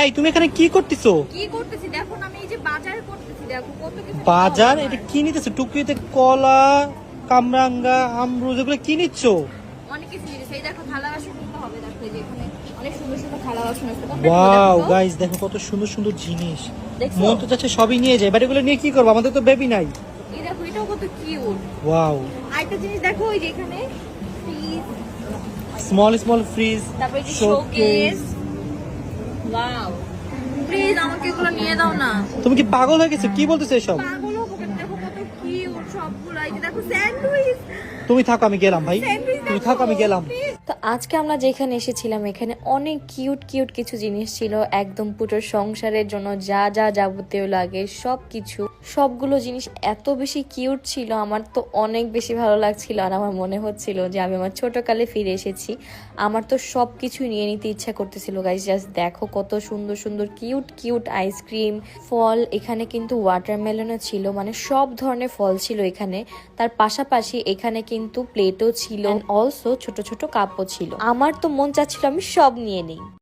এই তুমি এখানে কি করতেছো? কি করতেছি দেখো না, আমি এই যে বাজার করতেছি, দেখো কত কিছু। বাজার? এটা কি নিতেছো? টুকরিতে কলা, কামরাঙ্গা, আমরুজ এগুলো কি নিচ্ছ? অনেক কিছু জিনিস, এই দেখো থালা বাসন নিতে হবে, দেখো এই যে এখানে অনেক সুন্দর সুন্দর থালা বাসন আছে। ওয়াও গাইস, দেখো কত সুন্দর সুন্দর জিনিস। মন তো চাচ্ছে সবই নিয়ে যাই, বাট এগুলো নিয়ে কি করবো? আমাদের তো বেবি নাই। এই দেখো এটাও কত কিউট। ওয়াও, আরেকটা জিনিস দেখো, ওই যে এখানে ফ্রিজ, স্মল স্মল ফ্রিজ, তারপরে যে শোকেস। ওয়াও, প্লিজ আমাকে এগুলো নিয়ে দাও না। তুমি কি পাগল হয়ে গেছো? কি বলতেছো এসব? পাগল হবো কেন? দেখো কত কিউট সবগুলো। এই যে দেখো স্যান্ডউইচ। তুমি থাকো, আমি গেলাম ভাই। তুমি থাকো, আমি গেলাম। তো আজকে আমরা যেখানে এসেছিলাম এখানে অনেক কিউট কিউট কিছু জিনিস ছিল, একদম পুরো সংসারের জন্য যা যা যাবতীয় লাগে সব কিছু, সবগুলো জিনিস এত বেশি কিউট ছিল, আমার তো অনেক বেশি ভালো লাগছিল। আর আমার মনে হচ্ছিল যে আমি আমার ছোটকালে ফিরে এসেছি। আমার তো সব কিছু নিয়ে নিতে ইচ্ছা করতেছিল গাইস। জাস্ট দেখো কত সুন্দর সুন্দর কিউট কিউট আইসক্রিম, ফল। এখানে কিন্তু ওয়াটারমেলনও ছিল, মানে সব ধরনের ফল ছিল এখানে। তার পাশাপাশি এখানে কিন্তু প্লেটও ছিল, অলসো ছোট ছোট কাপও ছিল। আমার তো মন চাচ্ছিল আমি সব নিয়ে নিই।